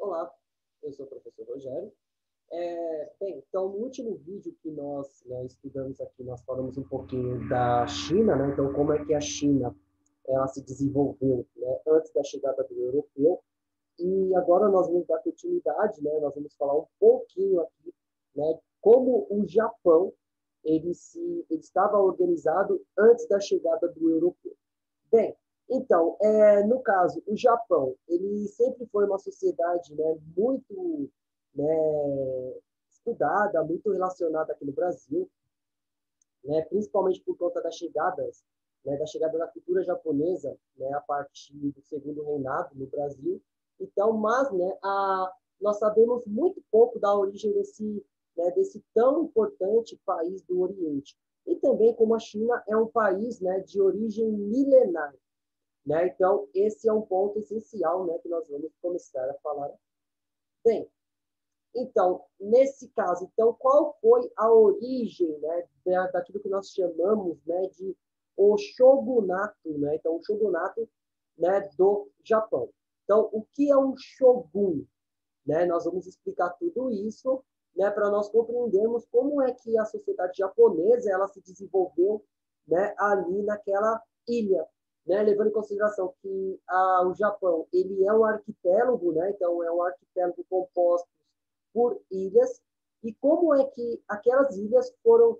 Olá, eu sou o professor Rogério. Bem, então, no último vídeo que nós, estudamos aqui, nós falamos um pouquinho da China, né? Então, como é que a China ela se desenvolveu, né, antes da chegada do europeu. E agora nós vamos dar continuidade, né? Nós vamos falar um pouquinho aqui, né, como o Japão ele estava organizado antes da chegada do europeu. Bem, então, no caso, o Japão, ele sempre foi uma sociedade, né, muito, né, estudada, muito relacionada aqui no Brasil, né, principalmente por conta das chegadas, né, da chegada da cultura japonesa, né, a partir do segundo reinado no Brasil. Então, mas, né, nós sabemos muito pouco da origem desse tão importante país do Oriente. E também como a China é um país, né, de origem milenar, né? Então, esse é um ponto essencial, né, que nós vamos começar a falar. Bem, então, nesse caso, então, qual foi a origem, né, daquilo que nós chamamos, né, de o shogunato, né? Então, o shogunato, né, do Japão. Então, o que é um shogun, né? Nós vamos explicar tudo isso, né, para nós compreendermos como é que a sociedade japonesa ela se desenvolveu, né, ali naquela ilha, né, levando em consideração que o Japão ele é um arquipélago, né? Então é um arquipélago composto por ilhas, e como é que aquelas ilhas foram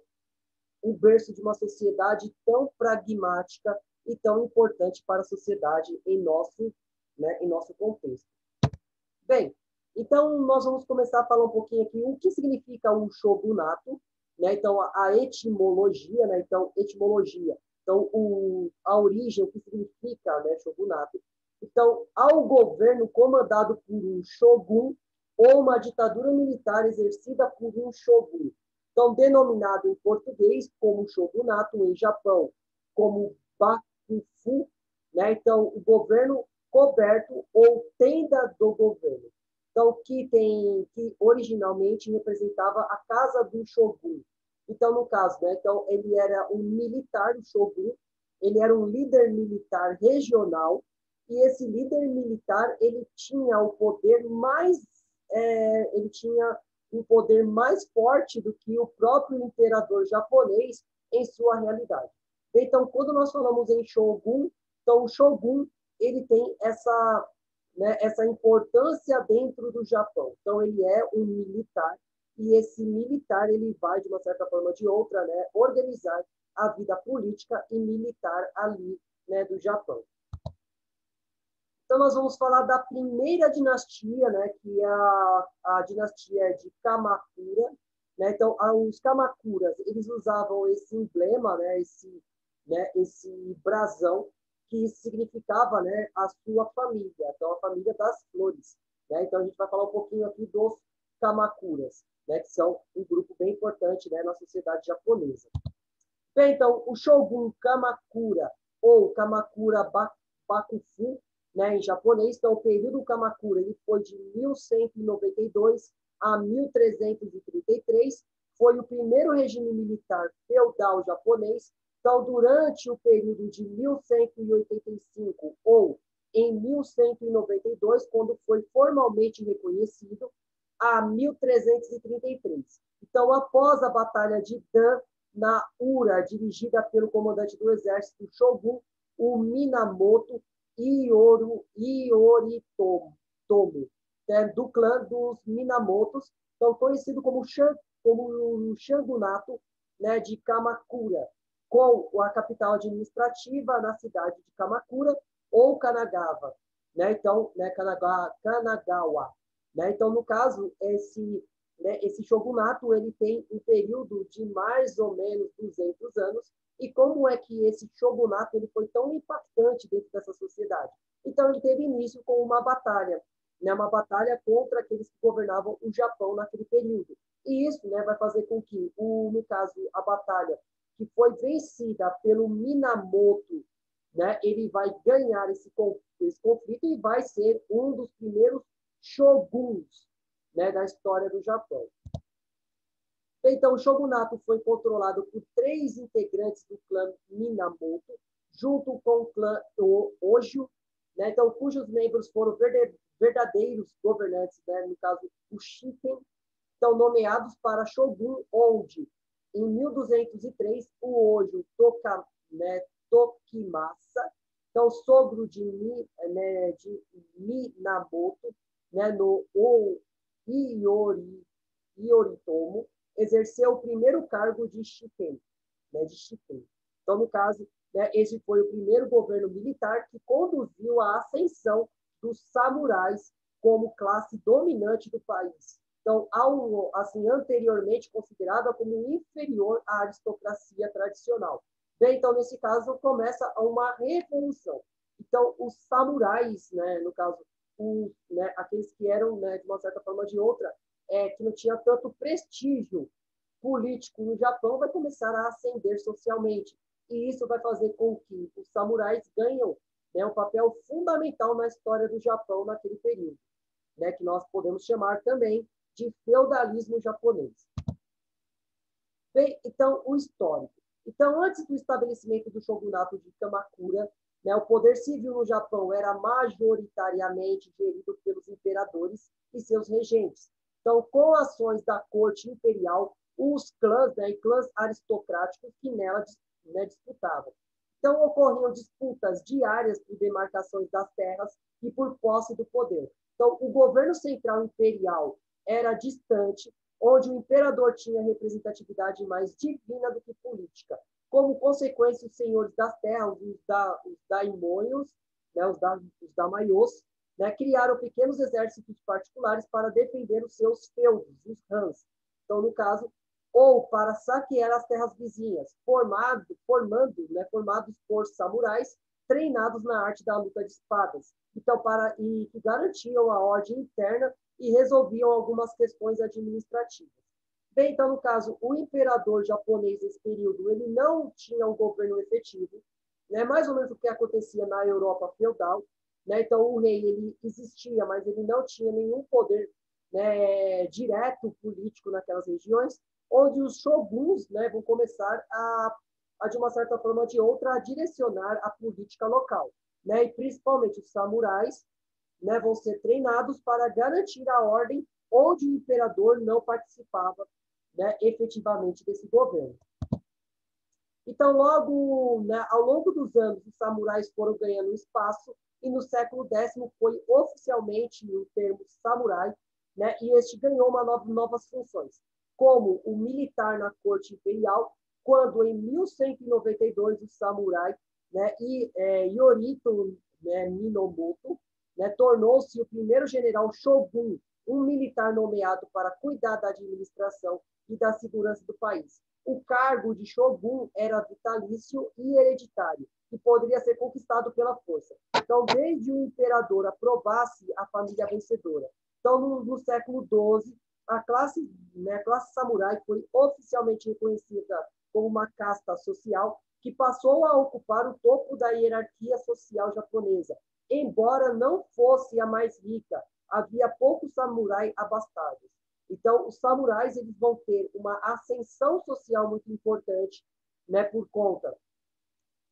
o berço de uma sociedade tão pragmática e tão importante para a sociedade em nosso contexto. Bem, então nós vamos começar a falar um pouquinho aqui o que significa um shogunato, né? Então a etimologia, né? Então etimologia, então a origem, o que significa, né, shogunato. Então, ao governo comandado por um shogun ou uma ditadura militar exercida por um shogun. Então, denominado em português como shogunato, em Japão como bakufu, né? Então, o governo coberto ou tenda do governo. Então, que originalmente representava a casa do shogun. Então, no caso, né? Então, ele era um militar, o shogun, ele era um líder militar regional, e esse líder militar ele tinha o poder ele tinha um poder mais forte do que o próprio imperador japonês em sua realidade. Então, quando nós falamos em shogun, então o shogun ele tem essa importância dentro do Japão. Então, ele é um militar, e esse militar ele vai, de uma certa forma ou de outra, né, organizar a vida política e militar ali, né, do Japão. Então, nós vamos falar da primeira dinastia, né, que é a dinastia de Kamakura. Né? Então, os Kamakuras, eles usavam esse emblema, né, esse brasão, que significava, né, a sua família, então a família das flores. Né? Então, a gente vai falar um pouquinho aqui dos Kamakuras, né, que são um grupo bem importante, né, na sociedade japonesa. Bem, então, o Shogun Kamakura, ou Kamakura Bakufu, né, em japonês, então o período Kamakura ele foi de 1192 a 1333, foi o primeiro regime militar feudal japonês. Então, durante o período de 1185 ou em 1192, quando foi formalmente reconhecido, a 1333. Então, após a Batalha de Dan, na Ura, dirigida pelo comandante do exército Shogun, o Minamoto Ioritomo, né, do clã dos Minamotos, então conhecido como o Shogunato, né, de Kamakura, com a capital administrativa na cidade de Kamakura ou Kanagawa, né? Então, né, Kanagawa, né? Então, no caso, esse shogunato ele tem um período de mais ou menos 200 anos. E como é que esse shogunato ele foi tão impactante dentro dessa sociedade? Então, ele teve início com uma batalha, né? Uma batalha contra aqueles que governavam o Japão naquele período. E isso, né, vai fazer com que, no caso, a batalha que foi vencida pelo Minamoto, né, ele vai ganhar esse conflito e vai ser um dos primeiros shoguns, né, da história do Japão. Então, o shogunato foi controlado por 3 integrantes do clã Minamoto, junto com o clã Ojo, né? Então, cujos membros foram verdadeiros governantes, né? No caso, o Shiken, então nomeados para shogun, onde, em 1203, o Hojo Tokimasa, então sogro de Minamoto, né, no Ioritomo, exerceu o primeiro cargo de Shiken, né, de Shiken. Então, no caso, né, esse foi o primeiro governo militar que conduziu à ascensão dos samurais como classe dominante do país. Então, assim, anteriormente considerada como inferior à aristocracia tradicional. Bem, então, nesse caso, começa uma revolução. Então, os samurais, né, no caso, né, aqueles que eram, né, de uma certa forma ou de outra, que não tinha tanto prestígio político no Japão, vai começar a ascender socialmente. E isso vai fazer com que os samurais ganhem, né, um papel fundamental na história do Japão naquele período, né, que nós podemos chamar também de feudalismo japonês. Bem, então, o histórico. Então, antes do estabelecimento do shogunato de Kamakura, né, o poder civil no Japão era majoritariamente gerido pelos imperadores e seus regentes. Então, com ações da corte imperial, os clãs, né, e clãs aristocráticos que nela, né, disputavam. Então, ocorriam disputas diárias por demarcações das terras e por posse do poder. Então, o governo central imperial era distante, onde o imperador tinha representatividade mais divina do que política. Como consequência, os senhores das terras, os daimyos, né, os daimyos, né, criaram pequenos exércitos particulares para defender os seus feudos, os hans. Então, no caso, ou para saquear as terras vizinhas, formados por samurais treinados na arte da luta de espadas. Então, e que garantiam a ordem interna e resolviam algumas questões administrativas. Bem, então, no caso, o imperador japonês nesse período, ele não tinha um governo efetivo, né? Mais ou menos o que acontecia na Europa feudal, né? Então, o rei, ele existia, mas ele não tinha nenhum poder, né, direto político naquelas regiões, onde os shoguns, né, vão começar de uma certa forma ou de outra, a direcionar a política local, né? E principalmente os samurais, né, vão ser treinados para garantir a ordem onde o imperador não participava, né, efetivamente desse governo. Então, logo, né, ao longo dos anos, os samurais foram ganhando espaço e no século X foi oficialmente o termo samurai, né, e este ganhou novas funções, como o militar na corte imperial, quando em 1192 o samurai, né, Yorito, né, Minamoto, né, tornou-se o primeiro general shogun, um militar nomeado para cuidar da administração e da segurança do país. O cargo de shogun era vitalício e hereditário, e poderia ser conquistado pela força. Então, desde o imperador aprovasse a família vencedora. Então, no século XII, a classe samurai foi oficialmente reconhecida como uma casta social que passou a ocupar o topo da hierarquia social japonesa. Embora não fosse a mais rica, havia poucos samurais abastados. Então, os samurais eles vão ter uma ascensão social muito importante, né, por conta,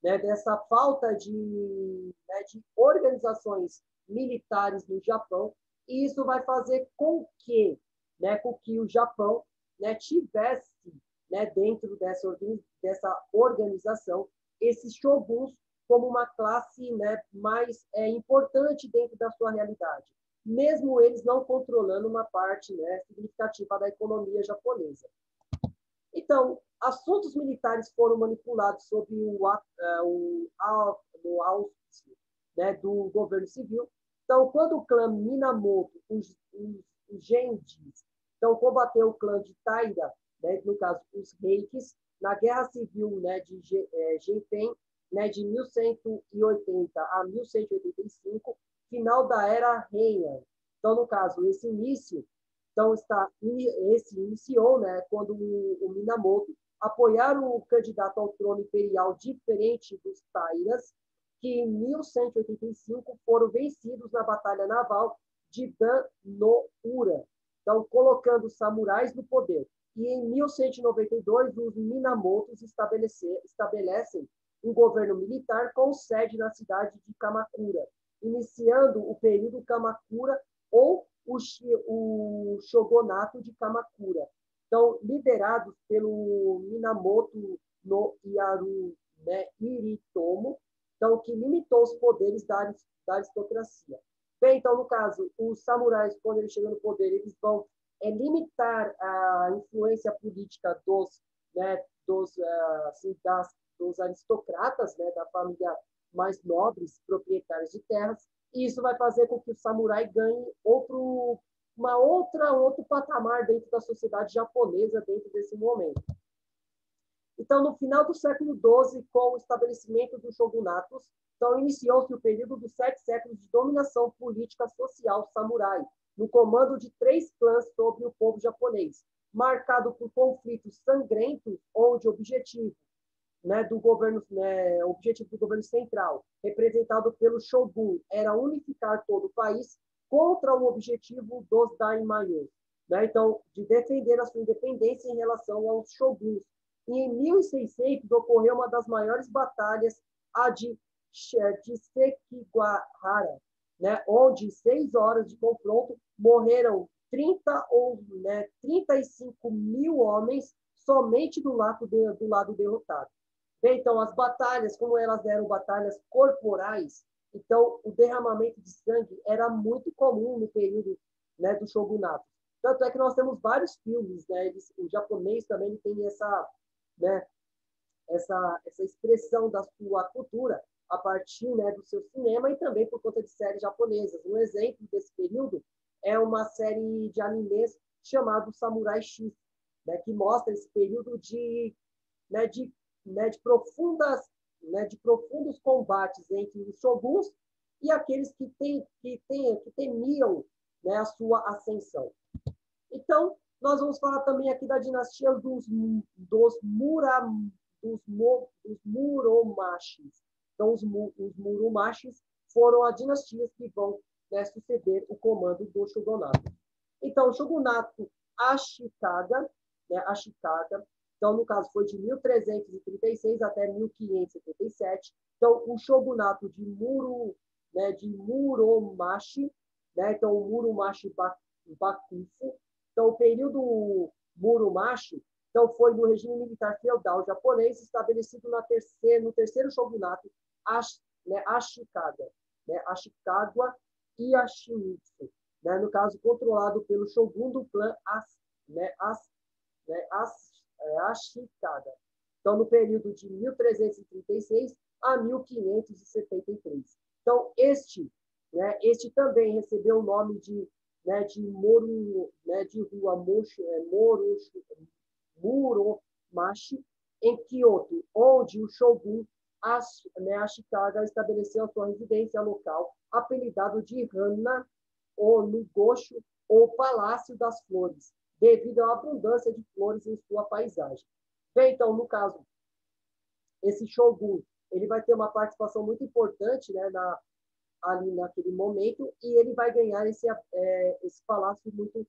né, dessa falta de organizações militares no Japão, e isso vai fazer com que o Japão, né, tivesse, né, dentro dessa organização esses shoguns como uma classe, né, mais importante dentro da sua realidade, mesmo eles não controlando uma parte, né, significativa da economia japonesa. Então, assuntos militares foram manipulados sob o auspício, né, do governo civil. Então, quando o clã Minamoto, os Genjis, então, combateu o clã de Taira, né, no caso, os Reikis, na Guerra Civil, né, de Genpei, né, de 1180 a 1185, final da Era Heian. Então, no caso, esse iniciou, né, quando o Minamoto apoiaram o candidato ao trono imperial diferente dos Tairas, que em 1185 foram vencidos na Batalha Naval de Dan no Ura, então colocando os samurais no poder. E em 1192, os Minamotos estabelecem um governo militar com sede na cidade de Kamakura. iniciando o período Kamakura ou o shogunato de Kamakura. Então, liderados pelo Minamoto no Yaru, né, Hiritomo, então, que limitou os poderes da aristocracia. Bem, então, no caso, os samurais, quando eles chegam no poder, eles vão limitar a influência política né, dos aristocratas, né, da família mais nobres, proprietários de terras, e isso vai fazer com que o samurai ganhe outro patamar dentro da sociedade japonesa dentro desse momento. Então, no final do século XII, com o estabelecimento dos shogunatos, então iniciou-se o período dos 7 séculos de dominação política social samurai, no comando de 3 clãs sobre o povo japonês, marcado por conflitos sangrentos, onde o objetivo do governo central, representado pelo shogun, era unificar todo o país contra o objetivo dos daimyos, né? Então, de defender a sua independência em relação aos shoguns. E em 1600 ocorreu uma das maiores batalhas, a de Sekigahara, né? Onde 6 horas de confronto morreram 35 mil homens somente do lado derrotado. Bem, então, as batalhas, como elas eram batalhas corporais, então o derramamento de sangue era muito comum no período, né, do shogunato. Tanto é que nós temos vários filmes, né? O japonês também tem essa, né, essa expressão da sua cultura a partir, né, do seu cinema e também por conta de séries japonesas. Um exemplo desse período é uma série de animes chamado Samurai X, né, que mostra esse período de profundos combates entre os shoguns e aqueles que temiam, né, a sua ascensão. Então, nós vamos falar também aqui da dinastia dos Muromachis. Então, os Muromachis foram as dinastias que vão, né, suceder o comando do shogunato. Então, o shogunato Ashikaga, né, então, no caso, foi de 1336 até 1577. Então, o shogunato de Muromachi, né? Então, o Muromachi Bakufu. Então, o período Muromachi, então, foi no regime militar feudal japonês, estabelecido no terceiro shogunato, Ashikaga, né? Ashikaga e Ashimitsu, né? No caso, controlado pelo shogun do clã Ashikaga. Então, no período de 1336 a 1573. Então, este também recebeu o nome de rua Muromachi, em Kyoto, onde o shogun Ashikaga estabeleceu a sua residência local, apelidado de Hana, ou Nugosho, ou Palácio das Flores, devido à abundância de flores em sua paisagem. Bem, então, no caso, esse shogun, ele vai ter uma participação muito importante, né, ali naquele momento, e ele vai ganhar esse palácio muito,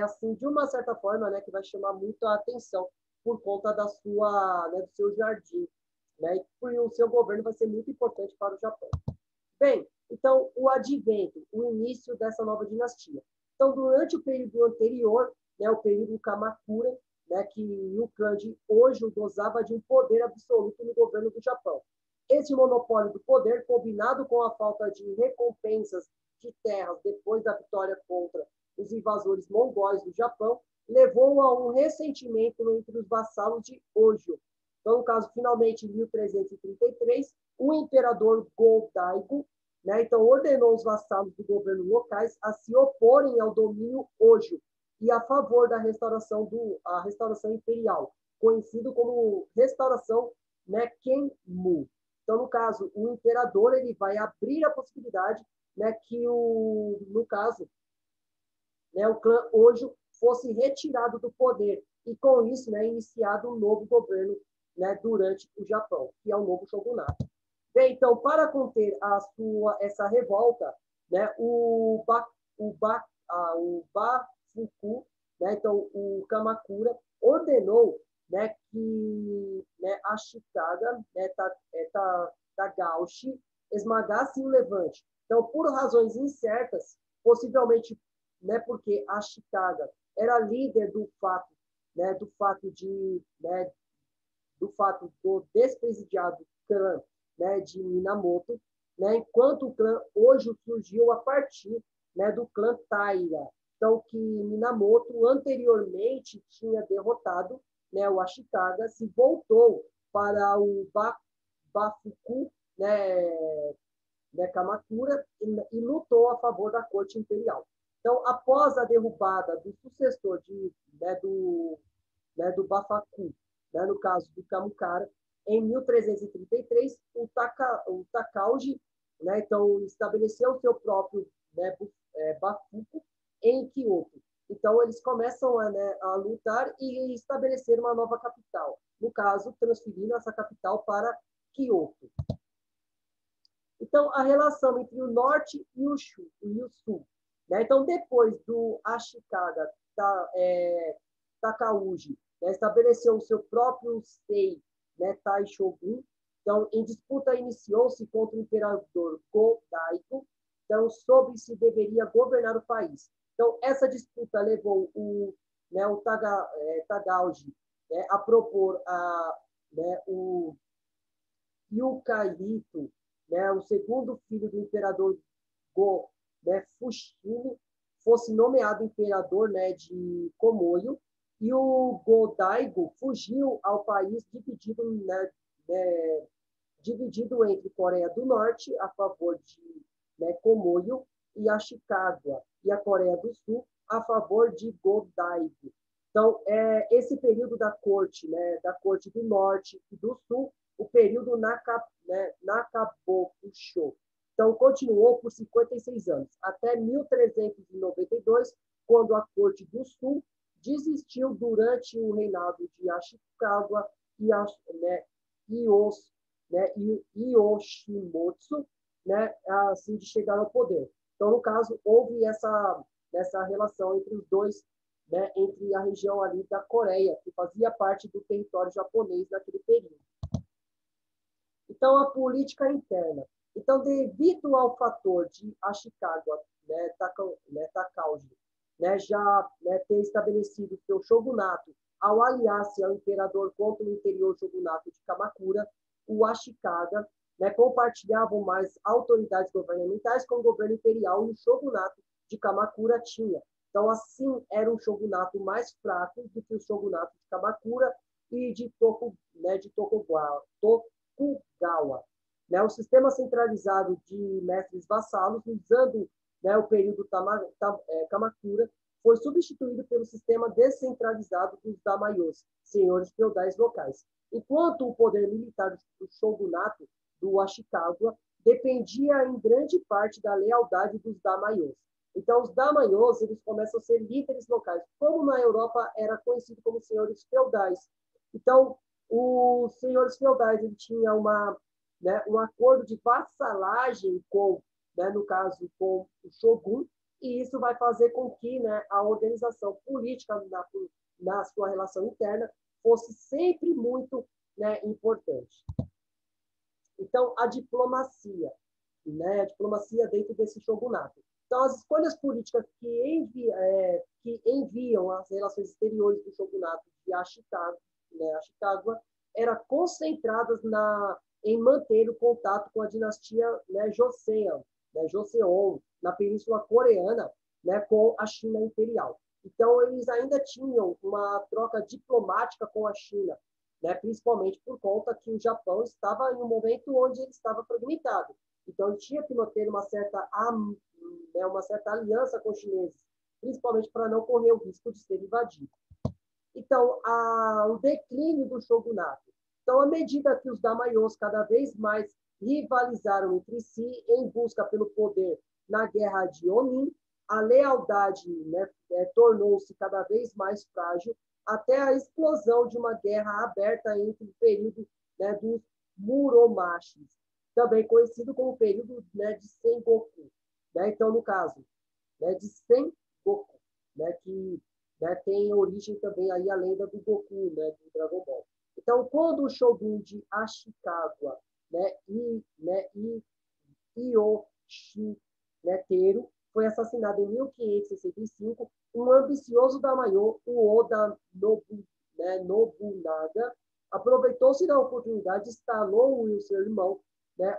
assim, de uma certa forma, né, que vai chamar muito a atenção por conta do seu jardim, né, e o seu governo vai ser muito importante para o Japão. Bem, então, o advento, o início dessa nova dinastia. Então, durante o período anterior, né, o período Kamakura, né, que o Kanji hoje gozava de um poder absoluto no governo do Japão. Esse monopólio do poder, combinado com a falta de recompensas de terras depois da vitória contra os invasores mongóis do Japão, levou a um ressentimento entre os vassalos de Hojo. Então, no caso, finalmente, em 1333, o imperador Go-Daigo, né, então, ordenou os vassalos do governo locais a se oporem ao domínio Hojo e a favor da restauração imperial, conhecido como restauração, né, Kenmu. Então, no caso, o imperador ele vai abrir a possibilidade, né, que no caso, né, o clã Hojo fosse retirado do poder e com isso, né, iniciado um novo governo, né, durante o Japão, que é o novo shogunato. Bem, então, para conter essa revolta, né, o Bafuku, né, então o Kamakura ordenou, né, que, né, Ashikaga, né, Tagauchi esmagasse o levante, Então, por razões incertas, possivelmente, né, porque Ashikaga era líder do fato, né, do fato do desprestigiado clã, né, de Minamoto, né, enquanto o clã Hojo surgiu a partir, né, do clã Taira. Então, que Minamoto anteriormente tinha derrotado, né, o Ashikaga, se voltou para o Bafuku, né, Kamakura, e lutou a favor da corte imperial. Então, após a derrubada do sucessor do Bafaku, né, no caso do Kamukara, em 1333, o Takauji, né, então, estabeleceu o seu próprio, né, Bafuku em Kyoto. Então, eles começam a lutar e estabelecer uma nova capital. No caso, transferindo essa capital para Kyoto. Então, a relação entre o norte e o sul. Né? Então, depois do Ashikaga Takauji, né, estabeleceu o seu próprio sei, né, Taishogun. Então, em disputa iniciou-se contra o imperador Go-Daigo, então, sobre se deveria governar o país. Então, essa disputa levou o Tagauji, né, a propor o Yukahito, né, o segundo filho do imperador Go, né, Fushimi, fosse nomeado imperador, né, de Komoyo, e o Go-Daigo fugiu ao país dividido entre Coreia do Norte, a favor de, né, Komoyo, e Ashikaga, e a Coreia do Sul, a favor de Go-Daigo. Então, esse período da corte do Norte e do Sul, o período Nakabokusho. Então, continuou por 56 anos, até 1392, quando a corte do Sul desistiu durante o reinado de Ashikaga e Yoshimotsu, né, assim, de chegar ao poder. Então, no caso, houve essa relação entre os dois, né, entre a região ali da Coreia, que fazia parte do território japonês naquele período. Então, a política interna. Então, devido ao fator de Ashikaga, Takauji, já ter estabelecido seu shogunato ao aliar-se ao imperador contra o interior shogunato de Kamakura, o Ashikaga compartilhavam mais autoridades governamentais com o governo imperial e o shogunato de Kamakura tinha. Então, assim, era um shogunato mais fraco do que o shogunato de Kamakura e de Tokugawa. O sistema centralizado de mestres vassalos, usando o período Kamakura, foi substituído pelo sistema descentralizado dos daimyos, senhores feudais locais. Enquanto o poder militar do shogunato do Ashikaga dependia em grande parte da lealdade dos daimyos. Então, os daimyos, eles começam a ser líderes locais, como na Europa era conhecido como senhores feudais. Então, os senhores feudais ele tinha um acordo de vassalagem com, no caso, com o shogun, e isso vai fazer com que a organização política na sua relação interna fosse sempre muito importante. Então, a diplomacia dentro desse shogunato. Então, as escolhas políticas que enviam as relações exteriores do shogunato de Ashikaga, eram concentradas em manter o contato com a dinastia Joseon, na Península Coreana, com a China imperial. Então, eles ainda tinham uma troca diplomática com a China, principalmente por conta que o Japão estava em um momento onde ele estava fragmentado. Então, ele tinha que manter uma certa aliança com os chineses, principalmente para não correr o risco de ser invadido. Então, o declínio do shogunato. Então, à medida que os daimyos cada vez mais rivalizaram entre si em busca pelo poder na Guerra de Onin, a lealdade tornou-se cada vez mais frágil até a explosão de uma guerra aberta entre o período dos Muromachis, também conhecido como o período de Sengoku. Então, no caso, de Sengoku, que tem origem também aí a lenda do Goku, do Dragon Ball. Então, quando o shogun de Ashikaga, Teru foi assassinado em 1565. Um ambicioso Daimyo, o Oda Nobunaga, aproveitou-se da oportunidade, instalou o seu irmão,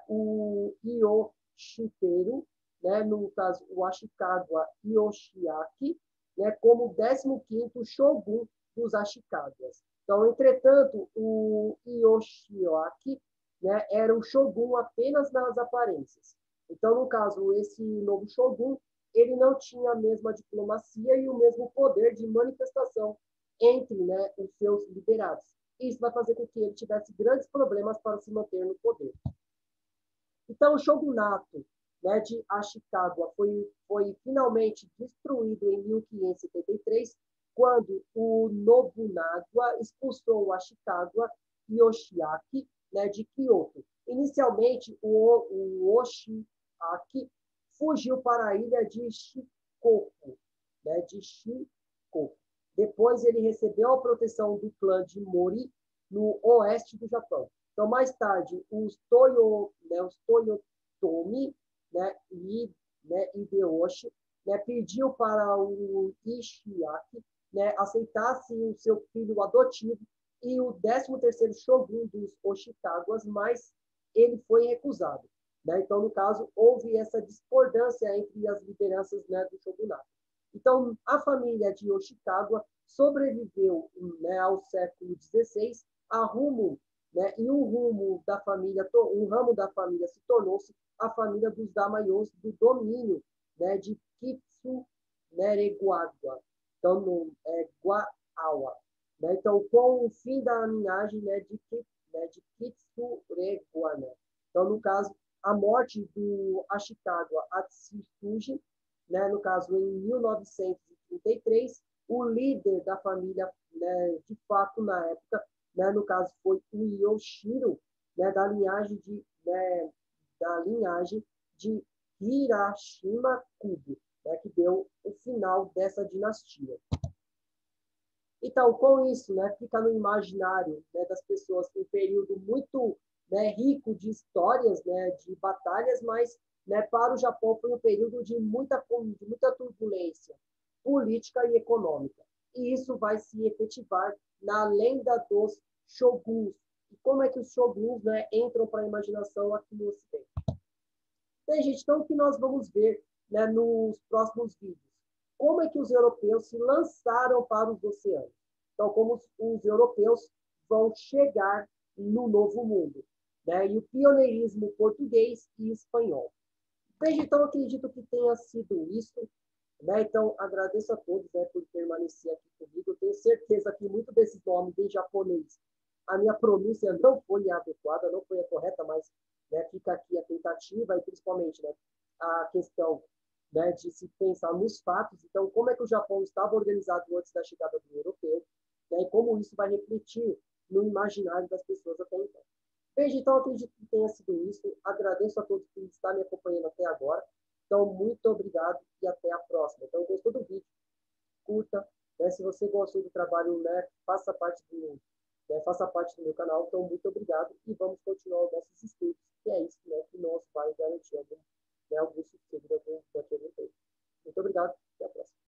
o Yoshiteru, no caso, o Ashikaga Yoshiaki, como 15º shogun dos Ashikagas. Então, entretanto, o Yoshiaki era o shogun apenas nas aparências. Então, no caso, esse novo shogun, ele não tinha a mesma diplomacia e o mesmo poder de manifestação entre os seus liderados. Isso vai fazer com que ele tivesse grandes problemas para se manter no poder. Então, o shogunato de Ashikaga foi finalmente destruído em 1573, quando o Nobunaga expulsou o Ashikaga Yoshiaki de Kyoto. Inicialmente, o Yoshiaki fugiu para a ilha de Shikoku. Depois, ele recebeu a proteção do clã de Mori, no oeste do Japão. Então, mais tarde, os Toyotomi e Hideyoshi pediu para o Ishiaki aceitasse o seu filho adotivo e o 13º shogun dos Ashikagas, mas ele foi recusado. Então, no caso, houve essa discordância entre as lideranças do shogunato. Então, a família de Ashikaga sobreviveu ao século XVI, e um ramo da família se tornou-se a família dos Daimyos do domínio de Kitsuneregawa. Então, Guawa. Então, com o fim da linhagem de Kitsuneregawa. Então, no caso, a morte do Ashikaga Atsushi, no caso, em 1933, o líder da família, de fato, na época, no caso, foi o Yoshiro, da linhagem de Hirashima Kubo, que deu o final dessa dinastia. Então, com isso, fica no imaginário das pessoas um período muito rico de histórias, de batalhas, mas para o Japão foi um período de muita turbulência política e econômica. E isso vai se efetivar na lenda dos shoguns. E como é que os shoguns entram para a imaginação aqui no Ocidente? Bem, gente, então o que nós vamos ver nos próximos vídeos? Como é que os europeus se lançaram para os oceanos? Então, como os europeus vão chegar no Novo Mundo, e o pioneirismo português e espanhol. Bem, então, acredito que tenha sido isso. Então, agradeço a todos por permanecer aqui comigo. Eu tenho certeza que muitos desses nomes em japonês, a minha pronúncia não foi adequada, não foi a correta, mas fica aqui a tentativa e principalmente a questão de se pensar nos fatos. Então, como é que o Japão estava organizado antes da chegada do europeu, e como isso vai refletir no imaginário das pessoas até então. Bem, então, acredito que tenha sido isso. Agradeço a todos que estão me acompanhando até agora. Então, muito obrigado e até a próxima. Então, gostou do vídeo? Curta. Se você gostou do trabalho, faça parte do meu canal. Então, muito obrigado e vamos continuar os nossos estudos, que é isso que nós vai garantir algum sucesso daqui a algum tempo. Muito obrigado e até a próxima.